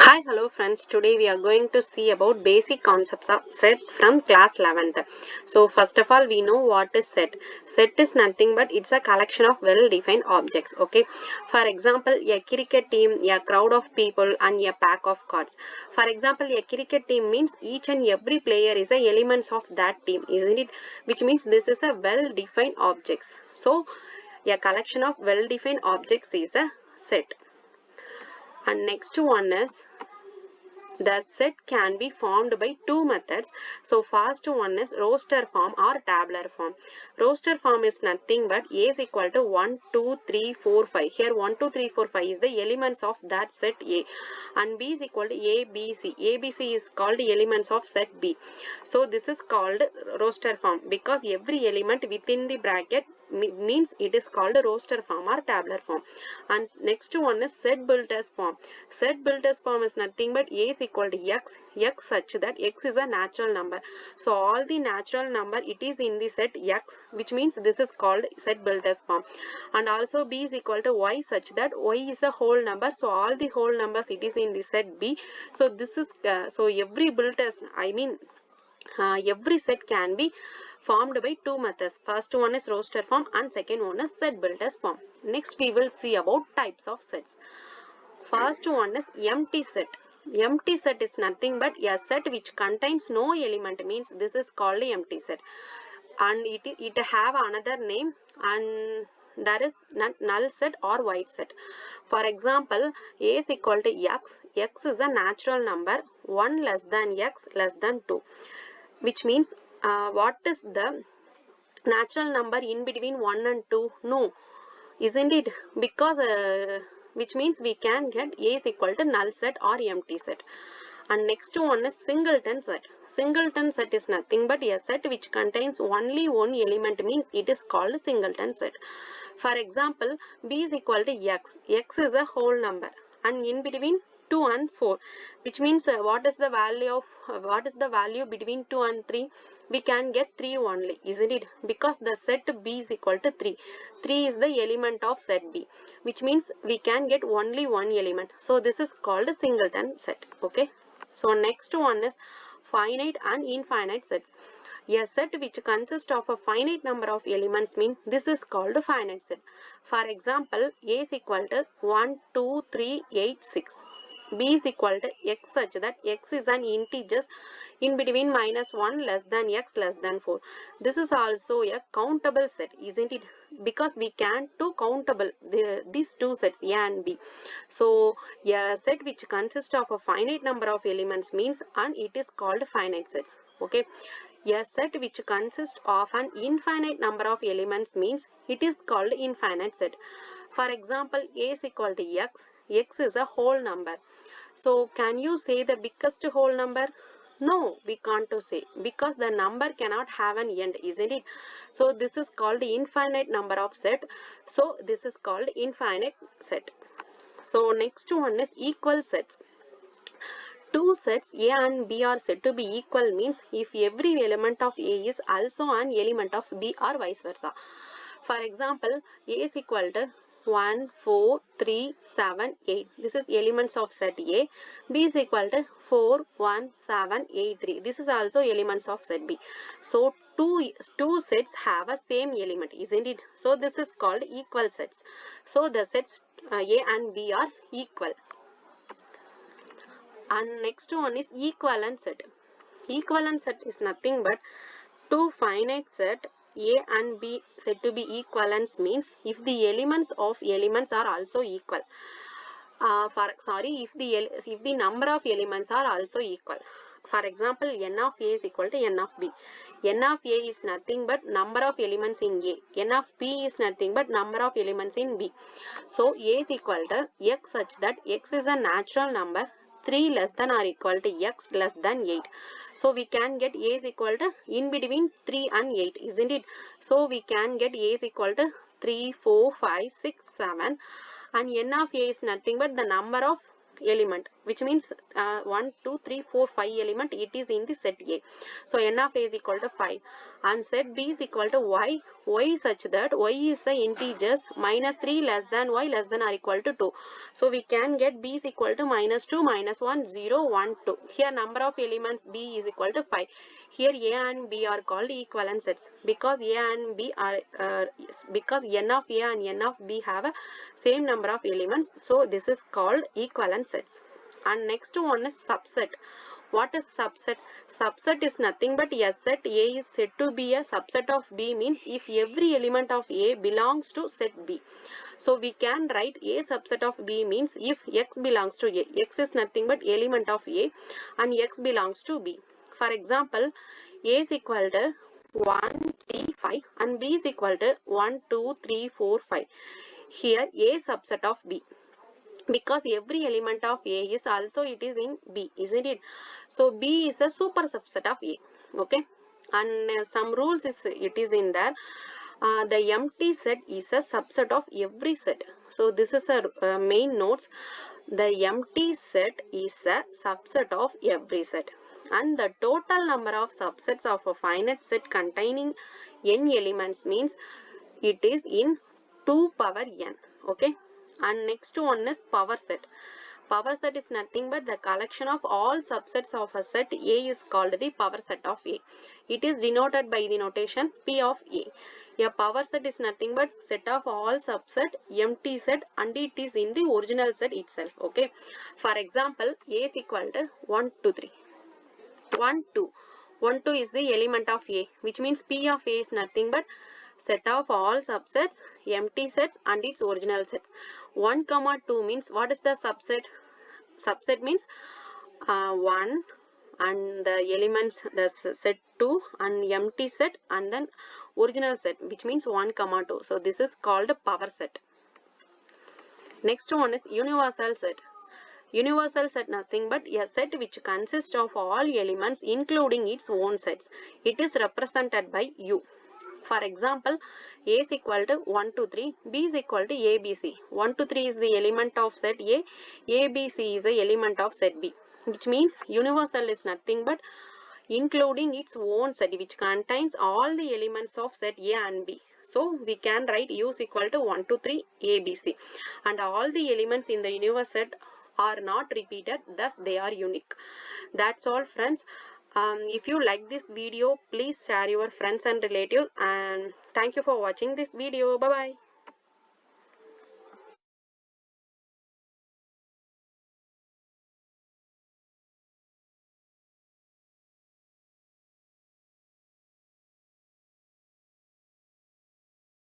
Hi, hello friends. Today we are going to see about basic concepts of set from class 11th. So first of all, we know what is set. Set is nothing but it's a collection of well-defined objects. Okay. For example, a cricket team, a crowd of people and a pack of cards. For example, a cricket team means each and every player is a elements of that team, isn't it? Which means this is a well-defined objects. So a collection of well-defined objects is a set. And next one is the set can be formed by two methods. So first one is roster form or tabular form. Roster form is nothing but A is equal to 1, 2, 3, 4, 5. Here 1, 2, 3, 4, 5 is the elements of that set A. And B is equal to A, B, C. A, B, C is called the elements of set B. So this is called roster form because every element within the bracket means it is called roster form or tabular form. And next one is set built as form. Set built as form is nothing but A is equal to x such that x is a natural number. So all the natural number it is in the set x, which means this is called set built as form. And also B is equal to y such that y is a whole number. So all the whole numbers it is in the set B. So this is so every built as every set can be formed by two methods. First one is roster form and second one is set built as form. Next we will see about types of sets. First one is empty set. Empty set is nothing but a set which contains no element, means this is called empty set. And it have another name, and there is null set or void set. For example, A is equal to x. X is a natural number 1 less than x less than 2. Which means what is the natural number in between 1 and 2? No, isn't it? Because which means we can get A is equal to null set or empty set. And next one is singleton set. Singleton set is nothing but a set which contains only one element, means it is called singleton set. For example, B is equal to x. X is a whole number and in between 2 and 4, which means what is the value between 2 and 3? We can get 3 only, isn't it? Because the set B is equal to 3. 3 is the element of set B, which means we can get only one element. So this is called a singleton set. Okay. So next one is finite and infinite sets. A set which consists of a finite number of elements means this is called a finite set. For example, A is equal to 1, 2, 3, 8, 6. B is equal to x such that x is an integer in between -1 less than x less than 4. This is also a countable set, isn't it? Because we can do countable these two sets A and B. So a set which consists of a finite number of elements means, and it is called finite sets. Okay. A set which consists of an infinite number of elements means it is called infinite set. For example, A is equal to x. X is a whole number. So can you say the biggest whole number? No, we can't to say because the number cannot have an end, isn't it? So this is called infinite number of set. So this is called infinite set. So next one is equal sets. Two sets A and B are said to be equal means if every element of A is also an element of B or vice versa. For example, A is equal to 1, 4, 3, 7, 8. This is elements of set A. B is equal to 4, 1, 7, 8, 3. This is also elements of set B. So two sets have a same element, isn't it? So this is called equal sets. So the sets A and B are equal. And next one is equivalent set. Equivalent set is nothing but two finite set A and B said to be equivalent means if the elements of elements are also equal. If the number of elements are also equal. For example, n of A is equal to n of B. N of A is nothing but number of elements in A. N of B is nothing but number of elements in B. So A is equal to x such that x is a natural number 3 less than or equal to x less than 8. So we can get A is equal to in between 3 and 8, isn't it? So we can get A is equal to 3, 4, 5, 6, 7 and n of A is nothing but the number of element, which means 1, 2, 3, 4, 5 element it is in the set A. So n of A is equal to 5. and set B is equal to y such that y is the integers minus 3 less than y less than or equal to 2. So we can get B is equal to minus 2, minus 1, 0, 1, 2. Here number of elements B is equal to 5. Here A and B are called equivalent sets because A and B are because n of A and n of B have a same number of elements. So this is called equivalent sets. And next one is subset. What is subset? Subset is nothing but a set A is said to be a subset of B means if every element of A belongs to set B. So we can write A subset of B means if X belongs to A. X is nothing but element of A and X belongs to B. For example, A is equal to 1, 3, 5 and B is equal to 1, 2, 3, 4, 5. Here A subset of B, because every element of A is also it is in B, isn't it? So B is a super subset of A. Okay, and some rules is it is in there. The empty set is a subset of every set. So this is a main notes. The empty set is a subset of every set, and the total number of subsets of a finite set containing n elements means it is in 2 power n. Okay, and next one is power set. Power set is nothing but the collection of all subsets of a set A is called the power set of A. It is denoted by the notation P of A. A power set is nothing but set of all subset empty set and it is in the original set itself. Okay. For example, A is equal to 1, 2, 3. 1, 2. 1, 2 is the element of A, which means P of A is nothing but set of all subsets, empty sets and its original set. 1, 2 means what is the subset? Subset means 1 and the elements the set 2 and empty set and then original set, which means 1, 2. So this is called a power set. Next one is universal set. Universal set nothing but a set which consists of all elements including its own sets. It is represented by U. For example, A is equal to 1, 2, 3, B is equal to ABC. 1, 2, 3 is the element of set A, ABC is the element of set B, which means universal is nothing but including its own set which contains all the elements of set A and B. So we can write U is equal to 1, 2, 3, ABC, and all the elements in the universe set are not repeated, thus they are unique. That's all, friends. If you like this video, please share your friends and relatives, and thank you for watching this video. Bye bye.